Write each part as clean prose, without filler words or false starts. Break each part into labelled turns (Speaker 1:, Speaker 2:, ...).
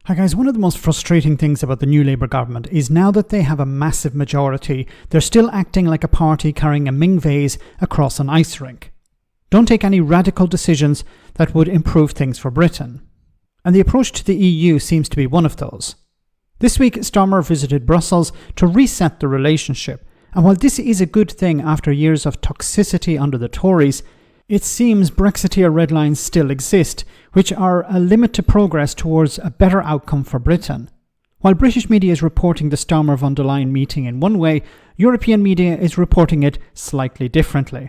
Speaker 1: Hi guys, one of the most frustrating things about the new Labour government is now that they have a massive majority, they're still acting like a party carrying a Ming vase across an ice rink. Don't take any radical decisions that would improve things for Britain. And the approach to the EU seems to be one of those. This week, Starmer visited Brussels to reset the relationship, and while this is a good thing after years of toxicity under the Tories, it seems Brexiteer red lines still exist, which are a limit to progress towards a better outcome for Britain. While British media is reporting the Starmer-von der Leyen meeting in one way, European media is reporting it slightly differently.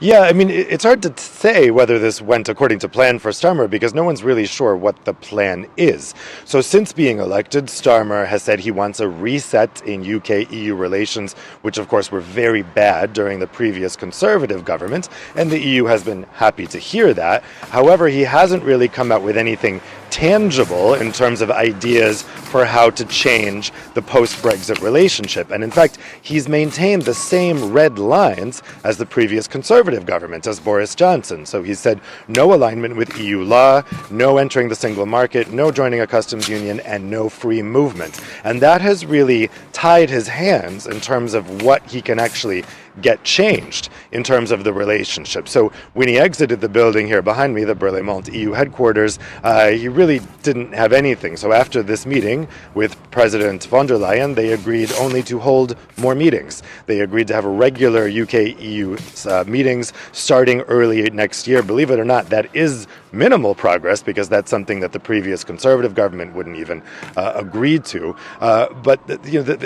Speaker 2: Yeah, I mean, it's hard to say whether this went according to plan for Starmer because no one's really sure what the plan is. So since being elected, Starmer has said he wants a reset in UK-EU relations, which of course were very bad during the previous Conservative government, and the EU has been happy to hear that. However, he hasn't really come out with anything tangible in terms of ideas for how to change the post-Brexit relationship. And in fact, he's maintained the same red lines as the previous Conservative government, as Boris Johnson. So he said no alignment with EU law, no entering the single market, no joining a customs union, and no free movement. And that has really tied his hands in terms of what he can actually get changed in terms of the relationship. So when he exited the building here behind me, the Berlaymont EU headquarters, he really didn't have anything. So after this meeting with President von der Leyen, they agreed only to hold more meetings. They agreed to have regular UK-EU meetings starting early next year. Believe it or not, that is minimal progress because that's something that the previous Conservative government wouldn't even agree to. But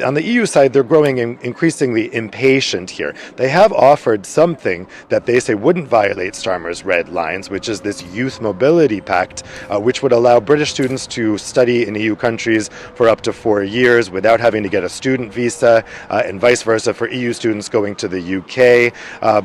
Speaker 2: on the EU side, they're growing increasingly impatient here. They have offered something that they say wouldn't violate Starmer's red lines, which is this Youth Mobility Pact, which would allow British students to study in EU countries for up to 4 years without having to get a student visa, and vice versa for EU students going to the UK.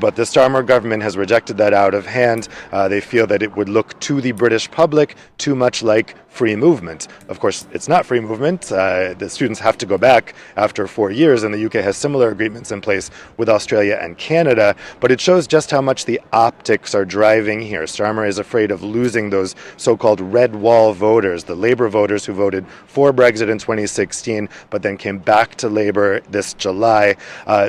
Speaker 2: But the Starmer government has rejected that out of hand. They feel that it would look to the British public too much like free movement. Of course, it's not free movement. The students have to go back after 4 years, and the UK has similar agreements in place with Australia and Canada, but it shows just how much the optics are driving here. Starmer is afraid of losing those so-called red wall voters, the Labour voters who voted for Brexit in 2016, but then came back to Labour this July.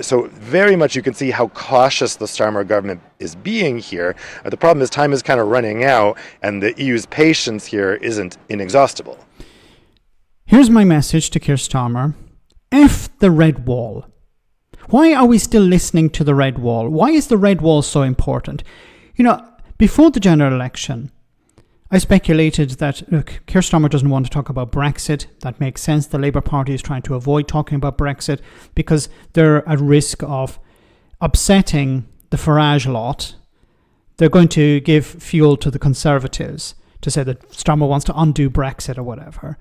Speaker 2: So very much you can see how cautious the Starmer government is being here. The problem is time is kind of running out, and the EU's patience here isn't inexhaustible.
Speaker 1: Here's my message to Keir Starmer. F the red wall. Why are we still listening to the red wall? Why is the red wall so important? Before the general election, I speculated that, look, Keir Starmer doesn't want to talk about Brexit. That makes sense. The Labour Party is trying to avoid talking about Brexit because they're at risk of upsetting the Farage lot. They're going to give fuel to the Conservatives to say that Starmer wants to undo Brexit or whatever.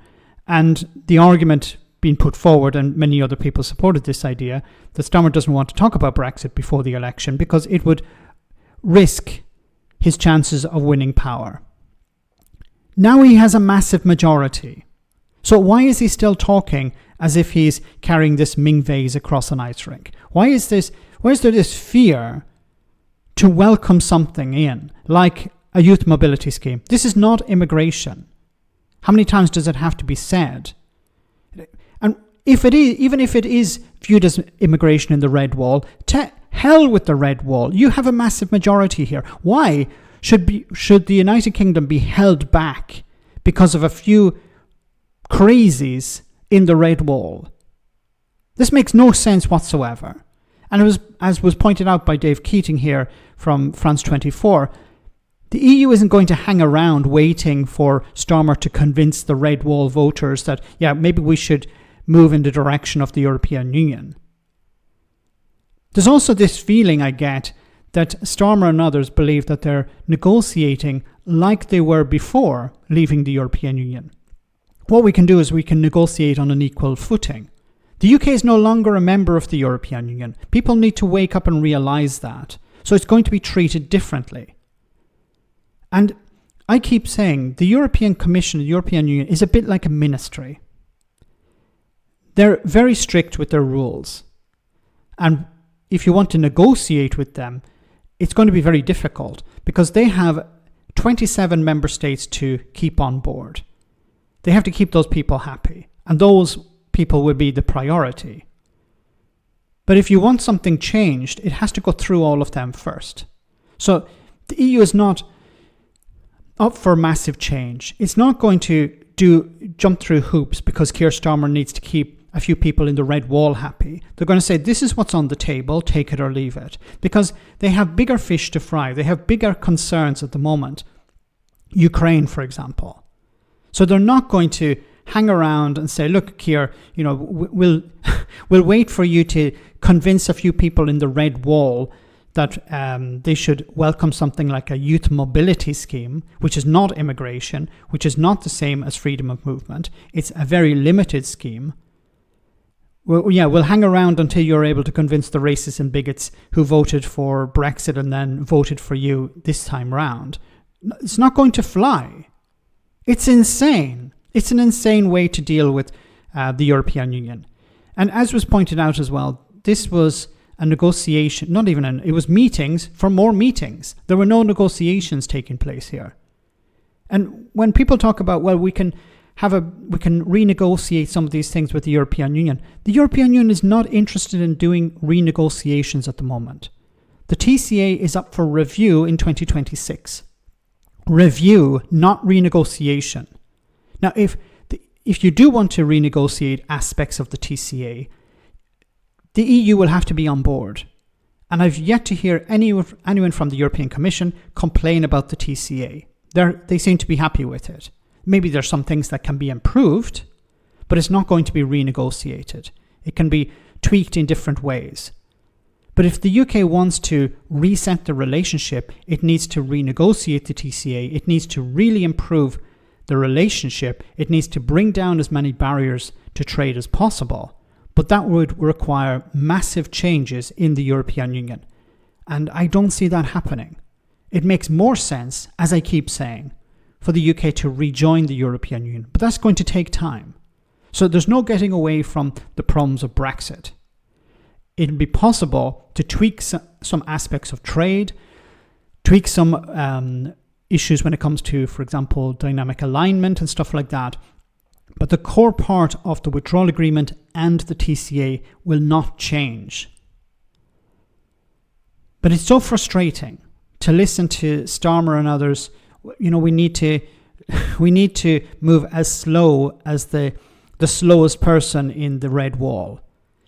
Speaker 1: And the argument being put forward, and many other people supported this idea, that Starmer doesn't want to talk about Brexit before the election because it would risk his chances of winning power. Now he has a massive majority. So why is he still talking as if he's carrying this Ming vase across an ice rink? Why is there this fear to welcome something in, like a youth mobility scheme? This is not immigration. How many times does it have to be said? And even if it is viewed as immigration in the red wall, to hell with the red wall. You have a massive majority here. Why should the United Kingdom be held back because of a few crazies in the red wall? This makes no sense whatsoever. And it was, as was pointed out by Dave Keating here from France 24, the EU isn't going to hang around waiting for Starmer to convince the red wall voters that, yeah, maybe we should move in the direction of the European Union. There's also this feeling I get that Starmer and others believe that they're negotiating like they were before leaving the European Union. What we can do is we can negotiate on an equal footing. The UK is no longer a member of the European Union. People need to wake up and realise that. So it's going to be treated differently. And I keep saying the European Commission, the European Union, is a bit like a ministry. They're very strict with their rules. And if you want to negotiate with them, it's going to be very difficult because they have 27 member states to keep on board. They have to keep those people happy. And those people will be the priority. But if you want something changed, it has to go through all of them first. So the EU is not up for massive change. It's not going to jump through hoops because Keir Starmer needs to keep a few people in the red wall happy. They're going to say, this is what's on the table, take it or leave it. Because they have bigger fish to fry. They have bigger concerns at the moment. Ukraine, for example. So they're not going to hang around and say, look, Keir, we'll wait for you to convince a few people in the red wall that they should welcome something like a youth mobility scheme, which is not immigration, which is not the same as freedom of movement. It's a very limited scheme. We'll hang around until you're able to convince the racists and bigots who voted for Brexit and then voted for you this time round. It's not going to fly. It's insane. It's an insane way to deal with the European Union. And as was pointed out as well, this was a negotiation, it was meetings for more meetings. There were no negotiations taking place here. And when people talk about, well, we can renegotiate some of these things with the European Union is not interested in doing renegotiations at the moment. The TCA is up for review in 2026. Review, not renegotiation. Now, if you do want to renegotiate aspects of the TCA, the EU will have to be on board. And I've yet to hear anyone from the European Commission complain about the TCA. They seem to be happy with it. Maybe there's some things that can be improved, but it's not going to be renegotiated. It can be tweaked in different ways. But if the UK wants to reset the relationship, it needs to renegotiate the TCA. It needs to really improve the relationship. It needs to bring down as many barriers to trade as possible. But that would require massive changes in the European Union. And I don't see that happening. It makes more sense, as I keep saying, for the UK to rejoin the European Union. But that's going to take time. So there's no getting away from the problems of Brexit. It'll be possible to tweak some aspects of trade, tweak some issues when it comes to, for example, dynamic alignment and stuff like that. But the core part of the withdrawal agreement and the TCA will not change. But it's so frustrating to listen to Starmer and others. We need to move as slow as the slowest person in the red wall.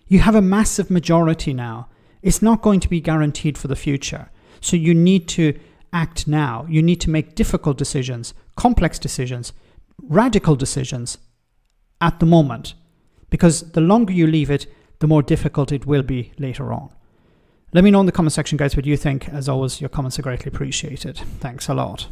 Speaker 1: You have a massive majority now. It's not going to be guaranteed for the future. So you need to act now. You need to make difficult decisions, complex decisions, radical decisions at the moment. Because the longer you leave it, the more difficult it will be later on. Let me know in the comment section, guys, what you think. As always, your comments are greatly appreciated. Thanks a lot.